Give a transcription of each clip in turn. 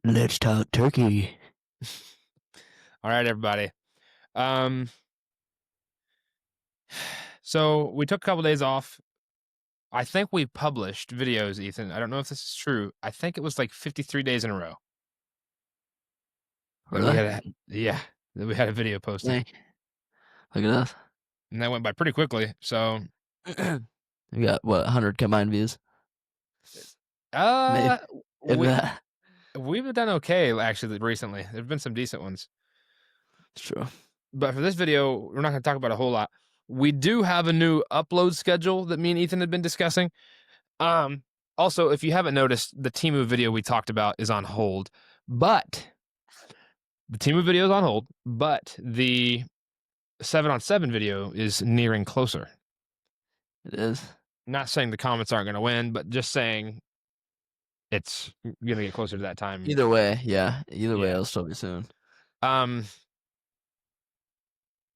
Let's talk turkey. All right, everybody. Um, so we took a couple days off. I think we published videos, Ethan. I don't know if this is true. I think it was like 53 days in a row that we Really? had that we had a video posted. Dang. Look at us. And that went by pretty quickly. So, We got what 100 combined views? Maybe uh, if we that. we've done okay actually recently. There've been some decent ones. It's true. But for this video, we're not going to talk about a whole lot. We do have a new upload schedule that me and Ethan had been discussing. Um, Also, if you haven't noticed, the Temu video we talked about is on hold, but the Temu video is on hold, but the 7-on-7 video is nearing closer. It is. Not saying the comments aren't going to win, but just saying it's going to get closer to that time. Either way, yeah. Either way, Yeah. it'll still be soon.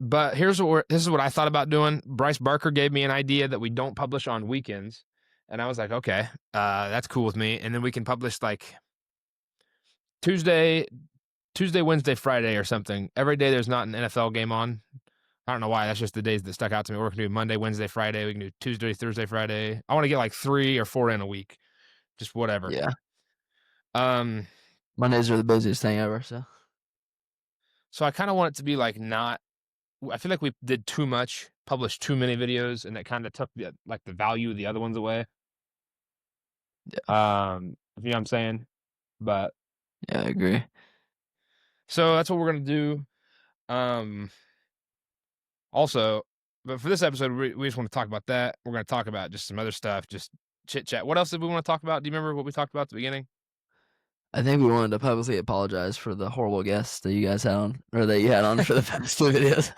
But this is what I thought about doing. Bryce Barker gave me an idea that we don't publish on weekends, and I was like, okay, that's cool with me. And then we can publish like Tuesday, Wednesday, Friday, or something. Every day there's not an NFL game on. I don't know why. That's just the days that stuck out to me. We're gonna do Monday, Wednesday, Friday. We can do Tuesday, Thursday, Friday. I want to get like 3 or 4 in a week. Just whatever. Yeah. Um. Mondays are the busiest thing ever. So I kind of want it to be like not. I feel like we did too much, published too many videos, and that kind of took the value of the other ones away. Yeah. If you know what I'm saying. But Yeah, I agree. so that's what we're gonna do. Also, but for this episode, we just want to talk about that. We're going to talk about just some other stuff, just chit chat. What else did we want to talk about? Do you remember what we talked about at the beginning? I think we wanted to publicly apologize for the horrible guests that you guys had on, or that you had on for the past 2 videos.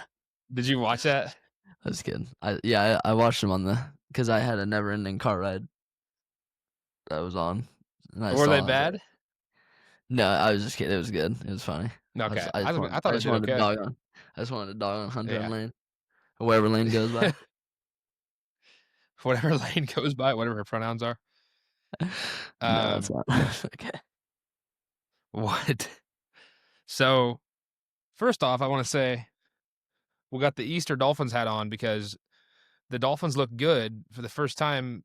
Did you watch that? I was kidding. I watched them because I had a never-ending car ride that was on. And Were they bad? No, I was just kidding. It was good. It was funny. Okay, I just I wanted, thought I it just did wanted to okay. dog on. I just wanted to dog on Hunter and Yeah. Lane, or whatever Lane goes by. Whatever Lane goes by, whatever her pronouns are. No, it's not. Okay. What? So, first off, I want to say we got the Easter Dolphins hat on because the Dolphins look good for the first time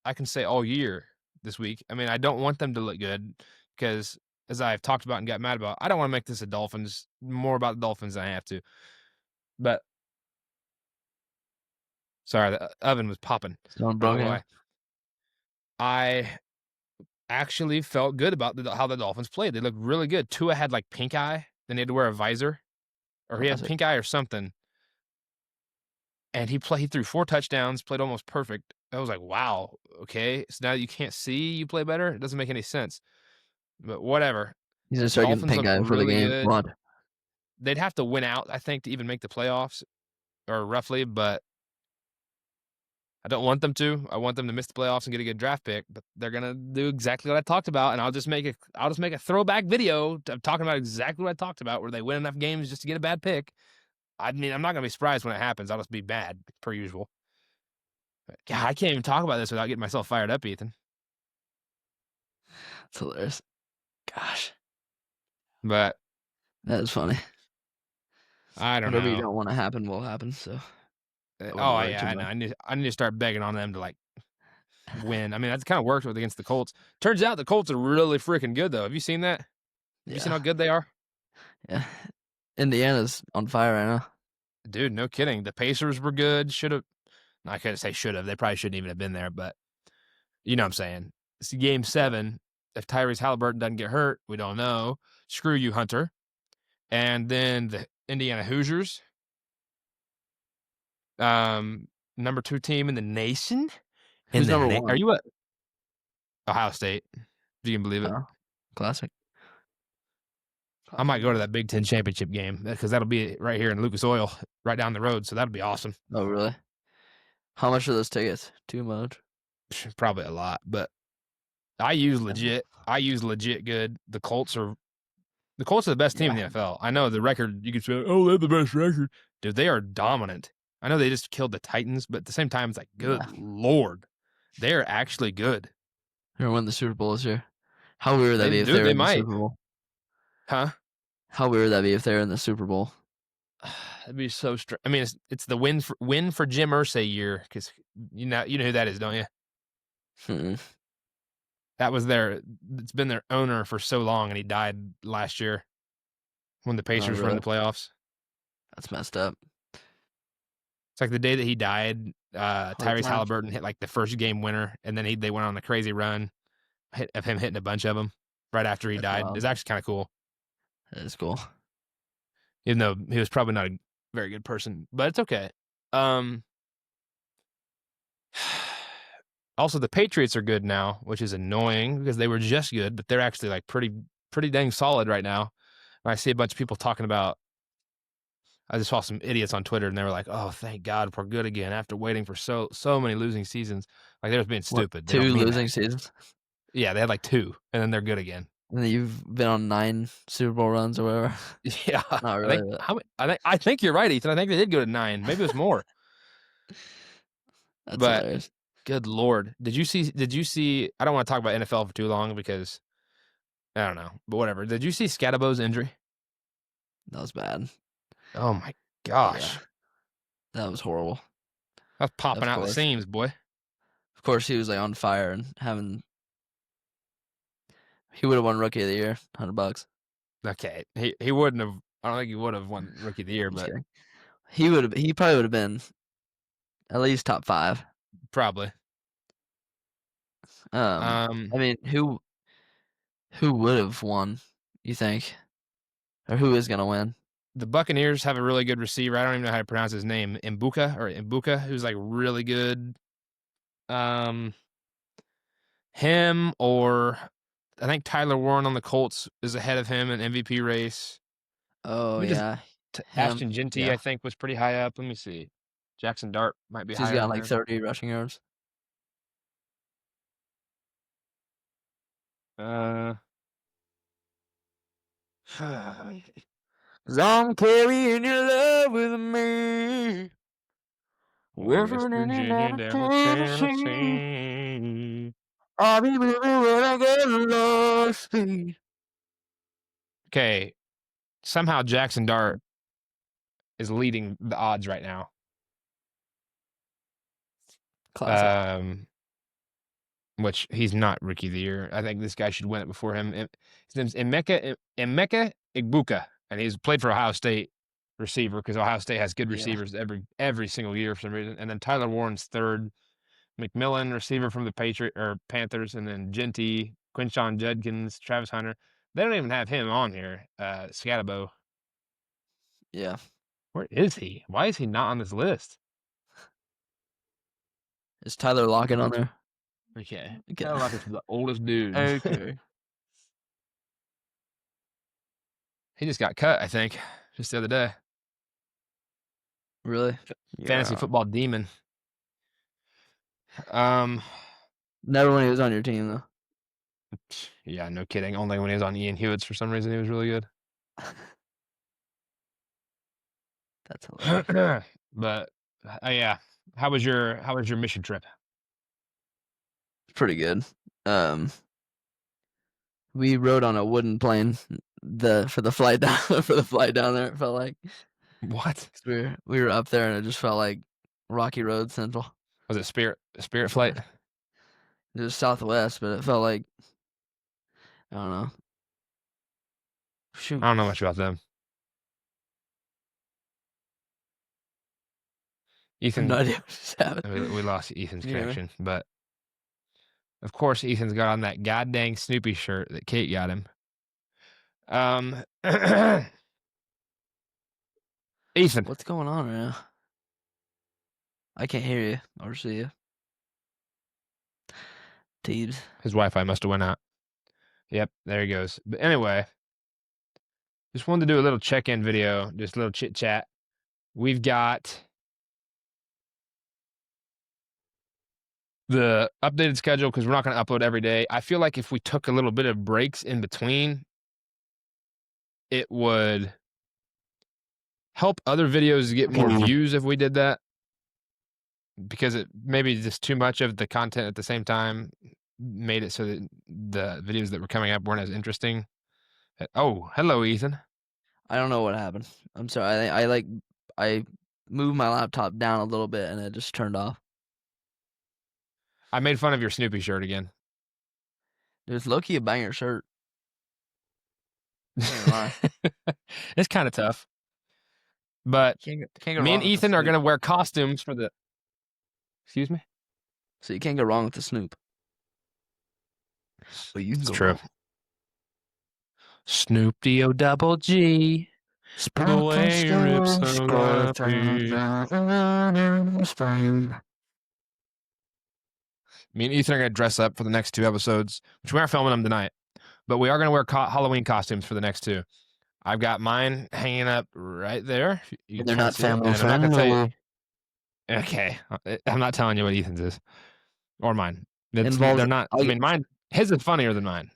I can say all year this week. I mean, I don't want them to look good because, as I've talked about and got mad about, I don't want to make this more about the Dolphins than I have to. But sorry, the oven was popping. I actually felt good about how the Dolphins played. They looked really good. Tua had like pink eye, then he had to wear a visor, or he had pink eye or something. And he threw 4 touchdowns, played almost perfect. I was like, wow, okay. So now you can't see, you play better? It doesn't make any sense. But whatever. He's gonna start getting pink eye for the game. Good. Come on. They'd have to win out, I think, to even make the playoffs, or roughly, but I don't want them to. I want them to miss the playoffs and get a good draft pick, but they're gonna do exactly what I talked about, and I'll just make a throwback video of talking about exactly what I talked about, where they win enough games just to get a bad pick. I mean, I'm not gonna be surprised when it happens. I'll just be bad per usual. God, I can't even talk about this without getting myself fired up, Ethan. It's hilarious. Gosh. But that is funny. I don't know. Whatever you don't want to happen will happen. So. Oh yeah, I know. I need to start begging on them to like win. I mean, that's kind of worked against the Colts. Turns out the Colts are really freaking good, though. Have you seen that? Have you seen how good they are? Yeah. Indiana's on fire right now. Dude, no kidding. The Pacers were good. I couldn't say should have. They probably shouldn't even have been there, but you know what I'm saying. It's game 7. If Tyrese Halliburton doesn't get hurt, we don't know. Screw you, Hunter. And then the Indiana Hoosiers, number 2 team in the nation. Who's number 1? Are you at Ohio State? If you can believe it. Oh, classic. I might go to that Big Ten championship game because that'll be right here in Lucas Oil, right down the road. So that'll be awesome. Oh, really? How much are those tickets? Too much? Probably a lot, but I use legit good. The Colts are the best team in the NFL. I know the record. You can say, oh, they have the best record. Dude, they are dominant. I know they just killed the Titans, but at the same time, it's like, good Lord, they are actually good. They're gonna win the Super Bowl this year. How weird would that be if they were They in the might. Super Bowl? Huh? How weird would that be if they're in the Super Bowl? That'd be so strange. I mean, it's the win for Jim Irsay year, because you know who that is, don't you? Hmm. That was it's been their owner for so long, and he died last year when the Pacers were in the playoffs. That's messed up. It's like the day that he died, Tyrese times. Halliburton hit like the first game winner, and then they went on a crazy run of him hitting a bunch of them right after he That's died. wild. It's actually kind of cool, That is cool. even though he was probably not a very good person, but it's okay. Also, the Patriots are good now, which is annoying because they were just good, but they're actually like pretty dang solid right now. And I see a bunch of people talking about. I just saw some idiots on Twitter, and they were like, "Oh, thank God we're good again after waiting for so many losing seasons." Like, they was being stupid. What, 2 losing seasons? Yeah, they had like 2, and then they're good again. And then you've been on 9 Super Bowl runs or whatever. Yeah, Not really. I think you're right, Ethan. I think they did go to 9. Maybe it was more. That's But hilarious. good Lord, did you see? I don't want to talk about NFL for too long because I don't know, but whatever. Did you see Scadabo's injury? That was bad. Oh my gosh, Yeah. That was horrible. That's popping out the course. seams, boy. Of course, he was like on fire and he would have won Rookie of the Year, $100. Okay, he wouldn't have. I don't think he would have won Rookie of the Year, but he probably would have been at least top 5. probably. I mean, who would have won, you think? Or who is going to win? The Buccaneers have a really good receiver. I don't even know how to pronounce his name. Mbuka, who's like really good. Him or I think Tyler Warren on the Colts is ahead of him in MVP race. Oh, yeah. Ashton Jeanty, I think, was pretty high up. Let me see. Jackson Dart might be higher. He's got like 30 rushing yards. Cause I'm carrying your love with me. West Virginia down to Tennessee. I'll be with you when I get lost. Okay. Somehow Jackson Dart is leading the odds right now. Classic. Which he's not Rookie of the Year. I think this guy should win it before him. His name's Emeka Egbuka, and he's played for Ohio State receiver because Ohio State has good receivers every single year for some reason. And then Tyler Warren's third. McMillan, receiver from the Panthers, and then Jeanty, Quinshon Judkins, Travis Hunter. They don't even have him on here. Scadabo. Yeah. Where is he? Why is he not on this list? Is Tyler Lockett on there? Okay. Tyler Lockett's the oldest dude. Okay. He just got cut, I think, just the other day. Really? Fantasy football demon. Never when he was on your team though. Yeah, no kidding. Only when he was on Ian Hewitt's for some reason he was really good. That's hilarious. But yeah, how was your mission trip? Pretty good. We rode on a wooden plane for the flight down there. It felt like what? We were up there and it just felt like Rocky Road Central. Was it Spirit flight? It was Southwest, but it felt like I don't know. Shoot. I don't know much about them. Ethan, no idea what just happened. We lost Ethan's connection, but of course Ethan's got on that goddamn Snoopy shirt that Kate got him. Ethan, what's going on right now? I can't hear you or see you. Teebs. His Wi-Fi must have went out. Yep, there he goes. But anyway, just wanted to do a little check-in video, just a little chit-chat. We've got the updated schedule because we're not going to upload every day. I feel like if we took a little bit of breaks in between, it would help other videos get more views if we did that. Because it maybe just too much of the content at the same time. made it so that the videos that were coming up weren't as interesting. Oh, hello, Ethan. I don't know what happened. I'm sorry. I moved my laptop down a little bit and it just turned off. I made fun of your Snoopy shirt again. It was low-key a banger shirt. Can't lie. It's kind of tough. But Can't go me wrong and with the Ethan are Snoop. going to wear costumes for the. Excuse me? So you can't go wrong with the Snoop. But you can It's go true. wrong. Snoop D-O double G. The way he rips so happy. Me and Ethan are going to dress up for the next 2 episodes, which we aren't filming them tonight. But we are going to wear Halloween costumes for the next 2. I've got mine hanging up right there. You They're can't not see it, family and I'm not going to tell you. friendly. Okay, I'm not telling you what Ethan's is or mine. Involves- They're not. I I'll- mean, mine. His is funnier than mine.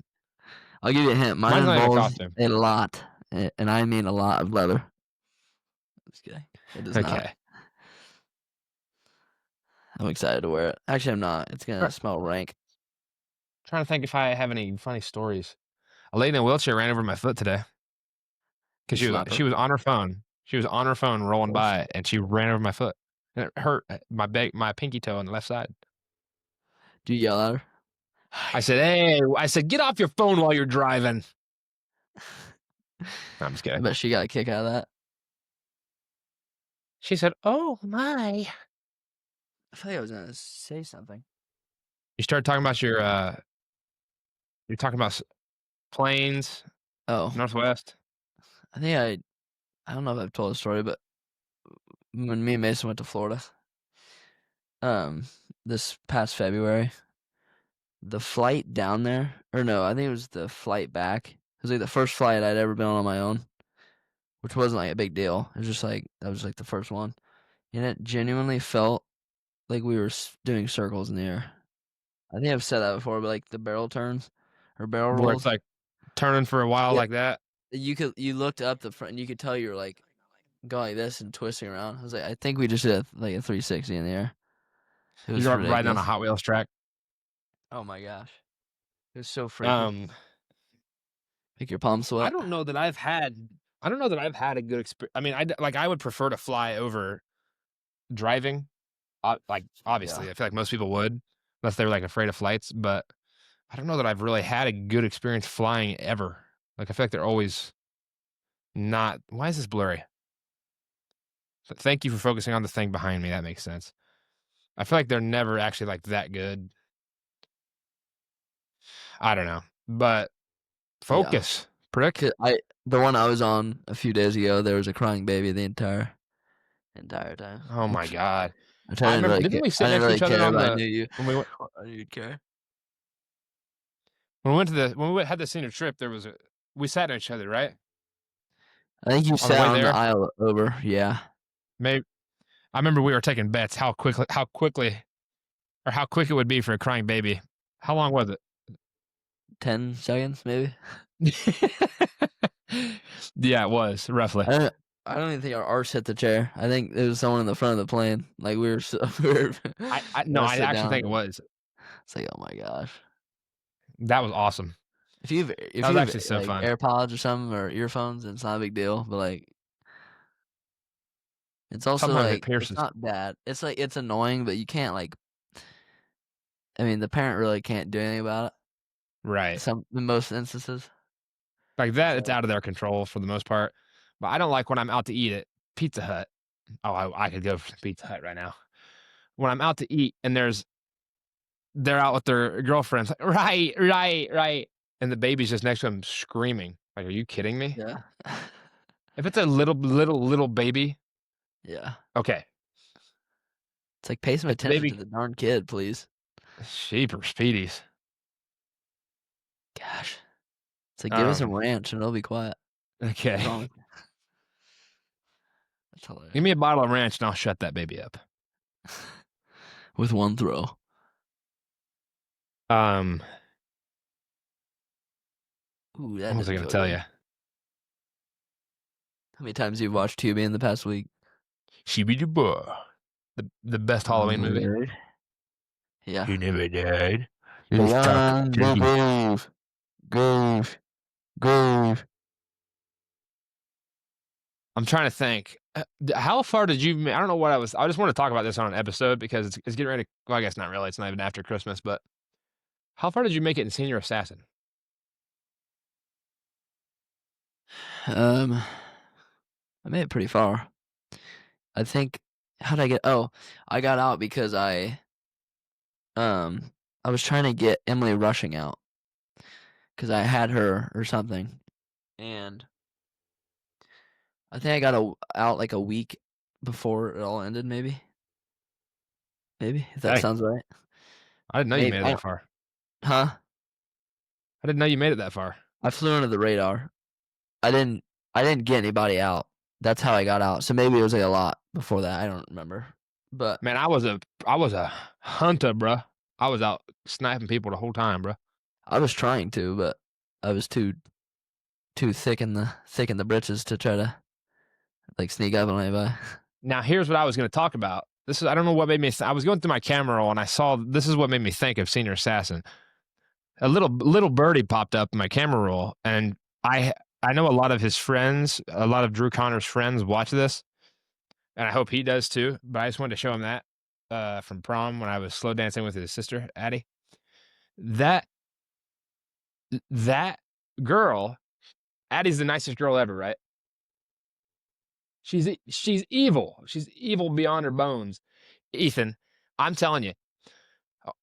I'll give you a hint. Mine Mine's not even a involves costume. a lot, and I mean a lot of leather. I'm just kidding. It does not. Okay. I'm excited to wear it. Actually, I'm not. It's gonna smell rank. Trying to think if I have any funny stories. A lady in a wheelchair ran over my foot today because You slap her. she was on her phone. She was on her phone rolling by, and she ran over my foot, and it hurt my pinky toe on the left side. Do you yell at her? I said, "Hey!" I said, "Get off your phone while you're driving." No, I'm just I kidding. bet she got a kick out of that. She said, "Oh my!" I feel like I was gonna say something. You started talking about your. You're talking about planes, Oh, Northwest. I think I don't know if I've told the story, but when me and Mason went to Florida, this past February, the flight down there, or no, I think it was the flight back. It was like the first flight I'd ever been on my own, which wasn't like a big deal. It was just like that was like the first one, and it genuinely felt like we were doing circles in the air. I think I've said that before, but like the barrel turns or barrel Where rolls, it's like turning for a while Yeah. like that. you looked up the front and you could tell you were like going like this and twisting around. I was like, I think we just did like a 360 in the air. It was You're riding on a ridiculous. Hot Wheels track. Oh my gosh, it was so freaky. Make your palms I sweat. don't know that I've had a good experience. I mean, I would prefer to fly over driving. Like obviously, Yeah. I feel like most people would, unless they were like afraid of flights. But I don't know that I've really had a good experience flying ever. Like I feel like they're always not. Why is this blurry? Thank you for focusing on the thing behind me. That makes sense. I feel like they're never actually like that good. I don't know, but focus, prick. 'Cause the one I was on a few days ago, there was a crying baby the entire time. Oh my god! Which I didn't remember. really Didn't we sit I didn't next to really each other care, on but I the knew you. when we went I knew you'd care. when we had the senior trip? We sat next to each other, right? I think you the sat way on the there? aisle over. Yeah, Maybe I remember we were taking bets how quick it would be for a crying baby. How long was it? 10 seconds maybe. Yeah, it was roughly. I don't even think our arse hit the chair. I think it was someone in the front of the plane. Like we were. I gonna sit actually down. think it was. It's like, oh my gosh. That was awesome. If you That was have actually so like fun. AirPods or something or earphones, it's not a big deal. But like, it's also Sometimes it like it's pierces. not bad. It's like it's annoying, but you can't like. I mean, the parent really can't do anything about it. Right. In most instances. Like that, it's out of their control for the most part. But I don't like when I'm out to eat at Pizza Hut. Oh, I could go for Pizza Hut right now. When I'm out to eat and they're out with their girlfriends, like, right. And the baby's just next to them screaming. Like, are you kidding me? Yeah. If it's a little baby, Yeah. okay. It's like pay some attention baby- to the darn kid, please. Sheepers, Speedies. Gosh. It's like give us some Um, ranch and it'll be quiet. What's Okay. wrong with you? That's hilarious. Give me a bottle of ranch and I'll shut that baby up. With one throw. Ooh, that What was I didn't going to feel tell good. you? How many times you've watched Tubi in the past week? Shibidi-boo. The best Halloween movie. Yeah. You never died. Oof, dark, Beyond the dingy. grave, grave, grave. I'm trying to think. How far did you? I don't know what I was. I just want to talk about this on an episode because it's getting ready. Well, I guess not really. It's not even after Christmas. But how far did you make it in Senior Assassin? I made it pretty far. I think. How'd I get? Oh, I got out because I was trying to get Emily Rushing out because I had her or something, and I think I got out like a week before it all ended. Maybe if that Dang, sounds right. I didn't know you Maybe made it I that far. huh? I didn't know you made it that far. I flew under the radar. I didn't I didn't get anybody out. That's how I got out. So maybe it was like a lot before that. I don't remember. But Man, I was a hunter, bruh. I was out sniping people the whole time, bruh. I was trying to, but I was too thick in the britches to try to like sneak up on anybody. Now, here's what I was going to talk about. This is I don't know what made me. I was going through my camera roll and I saw this is what made me think of Senior Assassin. A little birdie popped up in my camera roll, and I know a lot of his friends, a lot of Drew Connor's friends watch this, and I hope he does too. But I just wanted to show him that from prom when I was slow dancing with his sister Addie. That girl, Addie's the nicest girl ever, right? She's evil. She's evil beyond her bones. Ethan, I'm telling you,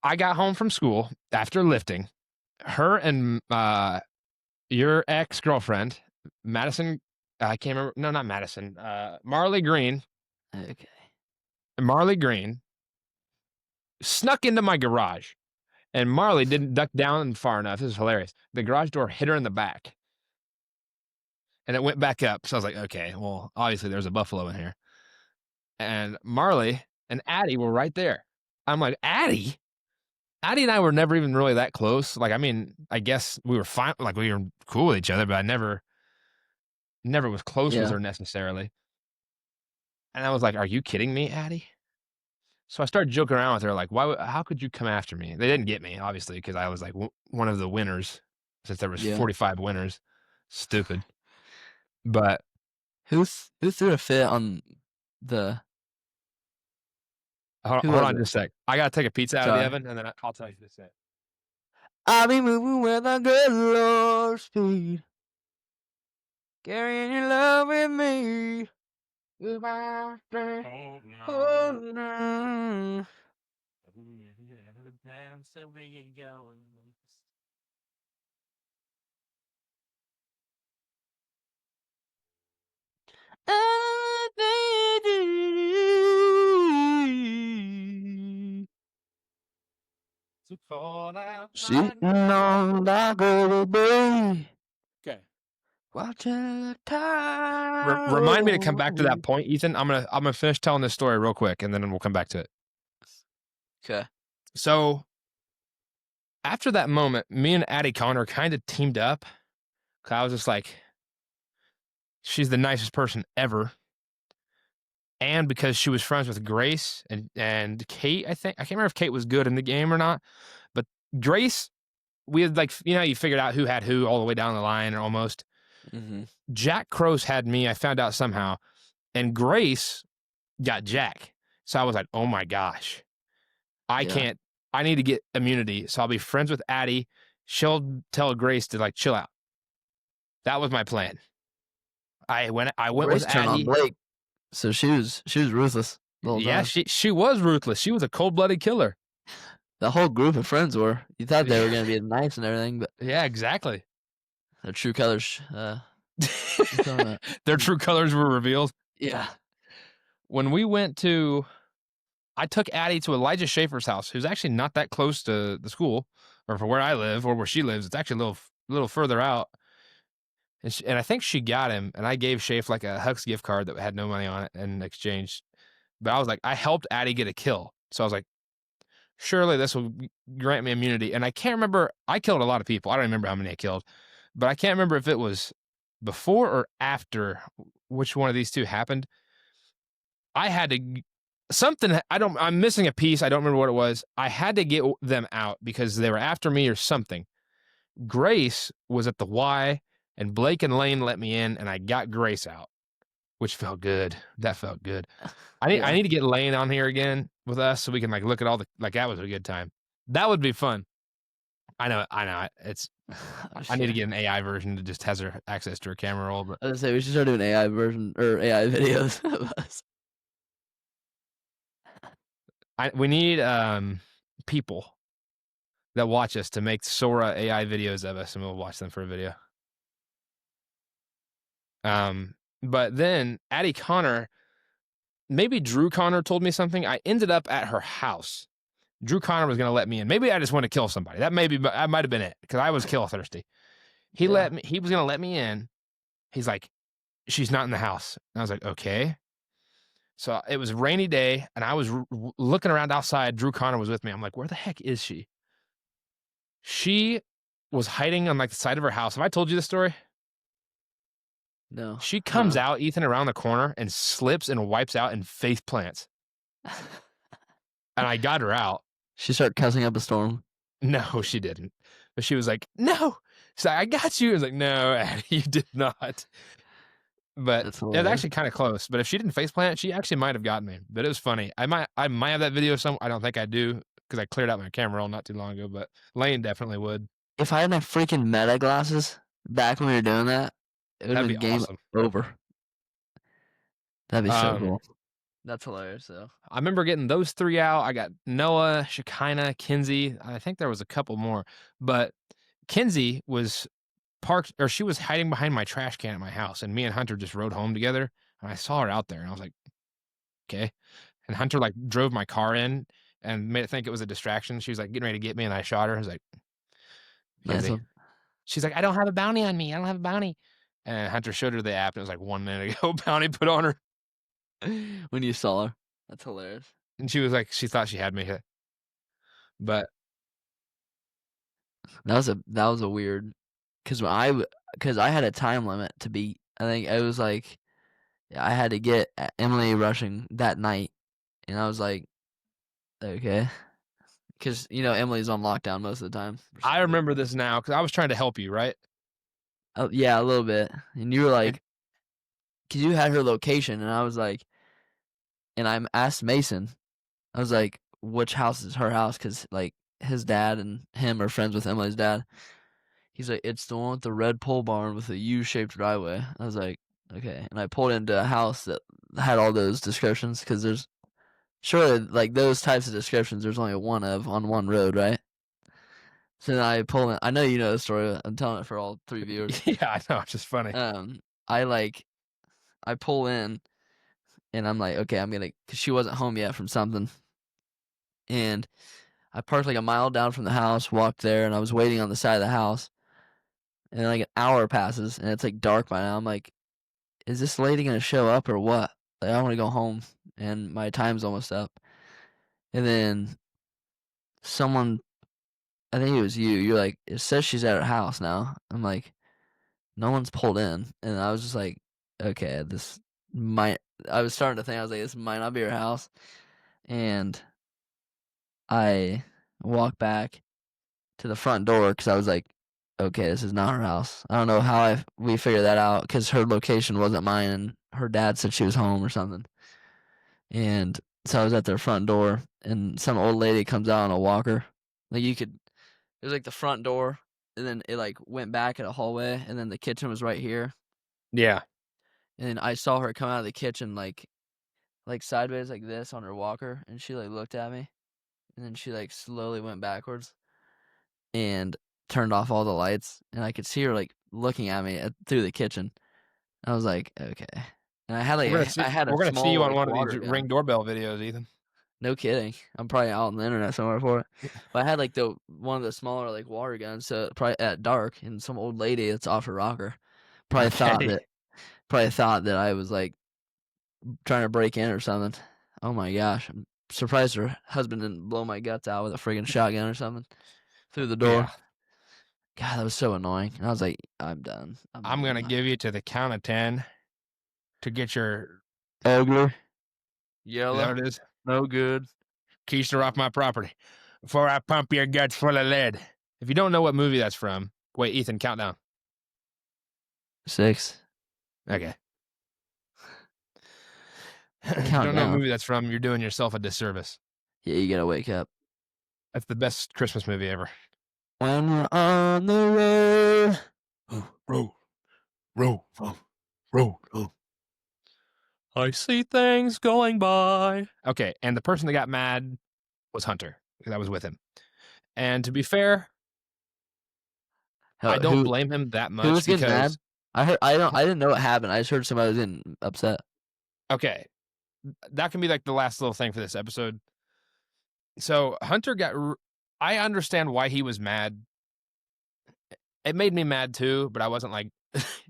I got home from school after lifting. Her and your ex-girlfriend, Madison, I can't remember. No, not Madison. Marley Green. Okay. Marley Green snuck into my garage, and Marley didn't duck down far enough. This is hilarious. The garage door hit her in the back, and it went back up. So I was like, okay, well, obviously there's a buffalo in here. And Marley and Addie were right there. I'm like, Addie? Addie and I were never even really that close. Like, I mean, I guess we were fine. Like, we were cool with each other, but I never was close with Yeah. her necessarily. And I was like, are you kidding me, Addie? So I started joking around with her, like, how could you come after me? They didn't get me, obviously, because I was like one of the winners since there was Yeah. 45 winners. Stupid. But Who threw a fit on the hold Who was on it? just a sec. I got to take a pizza out of Sorry. the oven, and then I'll tell you this. I'll be moving with a good Lord speed, carrying your love with me. Goodbye, hold on. Sitting on the good bay, Okay. watching the tide Remind me to come back to roll. that point, Ethan. I'm gonna finish telling this story real quick, and then we'll come back to it. Okay. So after that moment, me and Addie Connor kind of teamed up. 'Cause I was just like, she's the nicest person ever. And because she was friends with Grace and Kate, I think. I can't remember if Kate was good in the game or not. But Grace, we had like, you figured out who had who all the way down the line or almost. Mm-hmm. Jack Croce had me, I found out somehow. And Grace got Jack. So I was like, oh my gosh. I need to get immunity. So I'll be friends with Addie. She'll tell Grace to like chill out. That was my plan. I went Grace with turned on Addie. Blake, so she was ruthless. The whole Yeah, time. she was ruthless. She was a cold-blooded killer. The whole group of friends were. You thought they were gonna be nice and everything, but Yeah, exactly. their true colors. Their true colors were revealed. Yeah. When we went to, I took Addie to Elijah Schaefer's house, who's actually not that close to the school, or for where I live, or where she lives. It's actually a little further out. And I think she got him, and I gave Schaefer like a Hux gift card that had no money on it in exchange. But I was like, I helped Addie get a kill. So I was like, surely this will grant me immunity. And I can't remember. I killed a lot of people. I don't remember how many I killed. But I can't remember if it was before or after which one of these two happened. I had to something I'm missing a piece. I don't remember what it was. I had to get them out because they were after me or something. Grace was at the Y, and Blake and Lane let me in, and I got Grace out, which felt good. That felt good. I Yeah. need to get Lane on here again with us so we can, like, look at all the like, that was a good time. That would be fun. I know, it's I need to get an AI version that just has her access to her camera roll, but I was gonna say we should start doing AI version or AI videos of us. we need, people that watch us to make Sora AI videos of us, and we'll watch them for a video. But then Addie Connor, maybe Drew Connor told me something. I ended up at her house. Drew Connor was gonna let me in. Maybe I just want to kill somebody. That might have been it because I was kill thirsty. He Yeah. was gonna let me in. He's like, she's not in the house. And I was like, okay. So it was a rainy day, and I was looking around outside. Drew Connor was with me. I'm like, where the heck is she? She was hiding on like the side of her house. Have I told you this story? No. She comes out, Ethan, around the corner and slips and wipes out and face plants. And I got her out. She started cussing up a storm. No, she didn't. But she was like, no. She's like, I got you. I was like, no, Addie, you did not. But That's it was hilarious. actually kind of close. But if she didn't face plant, she actually might have gotten me. But it was funny. I might have that video I don't think I do because I cleared out my camera roll not too long ago. But Lane definitely would. If I had my freaking meta glasses back when we were doing that, it would have That'd been be game awesome. over. That'd be so Um, cool. That's hilarious, though. I remember getting those 3 out. I got Noah, Shekinah, Kinsey. I think there was a couple more, but Kinsey was parked, or she was hiding behind my trash can at my house, and me and Hunter just rode home together, and I saw her out there, and I was like, "Okay." And Hunter, like, drove my car in and made it think it was a distraction. She was, like, getting ready to get me, and I shot her. I was like, Nice "Kinsey." one. She's like, "I don't have a bounty on me. I don't have a bounty." And Hunter showed her the app, and it was, like, 1 minute ago, bounty put on her. When you saw her. That's hilarious. And she was like, she thought she had me. But That was a weird, because I had a time limit to beat. I think it was like I had to get Emily rushing that night, and I was like, okay, because Emily's on lockdown most of the time. I remember this now because I was trying to help you, right? Oh, yeah, a little bit, and you were And like, because you had her location, and I was like, and I asked Mason, I was like, which house is her house? Because like his dad and him are friends with Emily's dad. He's like, it's the one with the red pole barn with a U-shaped driveway. I was like, okay. And I pulled into a house that had all those descriptions because there's surely like those types of descriptions. There's only one of on one road, right? So then I pull in. I know you know the story. I'm telling it for all 3 viewers. yeah, I know, it's just funny. I pull in, and I'm like, okay, I'm gonna, because she wasn't home yet from something, and I parked like a mile down from the house, walked there, and I was waiting on the side of the house. And then like an hour passes, and it's like dark by now. I'm like, is this lady gonna show up or what? Like, I want to go home, and my time's almost up. And then someone, I think it was you. You're like, it says she's at her house now. I'm like, no one's pulled in, and I was just like, okay, this might. I was starting to think, I was like, this might not be her house, and I walked back to the front door because I was like, okay, this is not her house. I don't know how we figured that out because her location wasn't mine, and her dad said she was home or something. And so I was at their front door, and some old lady comes out on a walker. Like it was like the front door, and then it like went back at a hallway, and then the kitchen was right here. Yeah. And then I saw her come out of the kitchen like sideways like this on her walker, and she like looked at me, and then she like slowly went backwards and turned off all the lights, and I could see her like looking at me through the kitchen. I was like, okay. And I had like We're gonna see small you on like one of water these gun. Ring doorbell videos, Ethan. No kidding. I'm probably out on the internet somewhere for it. But I had like one of the smaller like water guns, so probably at dark, and some old lady that's off her rocker probably thought that I was like trying to break in or something. Oh my gosh. I'm surprised her husband didn't blow my guts out with a friggin' shotgun or something through the door. Yeah. God, that was so annoying. And I was like, I'm done. I'm gonna give you to the count of 10 to get your Ogler. is that Yellow. what it is? No good. Keisha off my property before I pump your guts full of lead. If you don't know what movie that's from, wait, Ethan, count down. 6. Okay. If you Count don't know what down. movie that's from, you're doing yourself a disservice. Yeah, you gotta wake up. That's the best Christmas movie ever. When we're on the road. Roll. I see things going by. Okay, and the person that got mad was Hunter, because I was with him. And to be fair, I don't blame him that Who much was getting mad? because I didn't know what happened. I just heard somebody was getting upset. okay, that can be like the last little thing for this episode. So Hunter I understand why he was mad. It made me mad too, but I wasn't like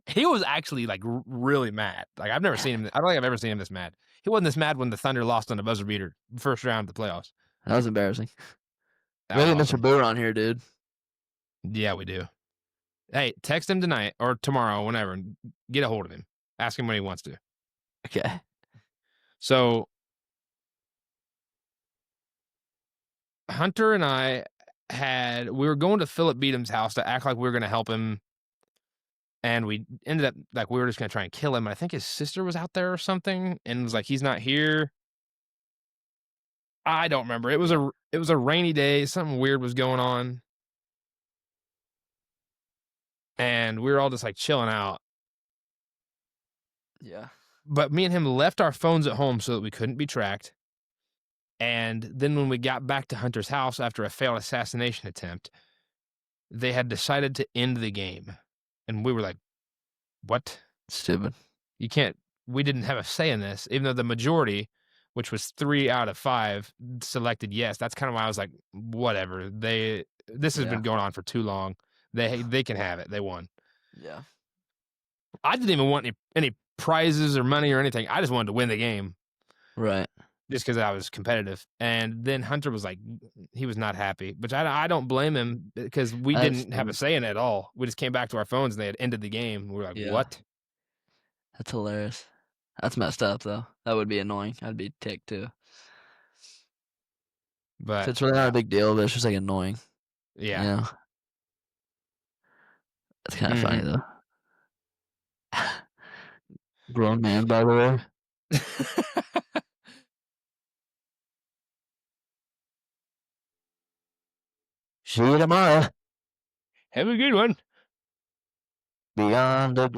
he was actually like really mad. Like I've never seen him. I don't think I've ever seen him this mad. He wasn't this mad when the Thunder lost on a buzzer beater, first round of the playoffs. That was embarrassing. That We was had awesome. Mr. Booer on here, dude. Yeah, we do. Hey, text him tonight or tomorrow, whenever, and get a hold of him. Ask him when he wants to. Okay. So Hunter and I we were going to Philip Beadham's house to act like we were going to help him. And we ended up like we were just going to try and kill him. I think his sister was out there or something and was like, he's not here. I don't remember. It was a rainy day. Something weird was going on. And we were all just like chilling out. Yeah. But me and him left our phones at home so that we couldn't be tracked. And then when we got back to Hunter's house after a failed assassination attempt, they had decided to end the game. And we were like, what? Stupid. We didn't have a say in this, even though the majority, which was 3 out of 5, selected yes. That's kind of why I was like, whatever. This has been going on for too long. They can have it. They won. Yeah. I didn't even want any prizes or money or anything. I just wanted to win the game. Right. Just because I was competitive. And then Hunter was like, he was not happy, which I don't blame him because we didn't have a say in it at all. We just came back to our phones and they had ended the game. We were like, what? That's hilarious. That's messed up, though. That would be annoying. I'd be ticked, too. But it's really not a big deal, but it's just, like, annoying. Yeah. You know? That's kind of funny, though. Grown man, by the way. See you tomorrow. Have a good one. Beyond the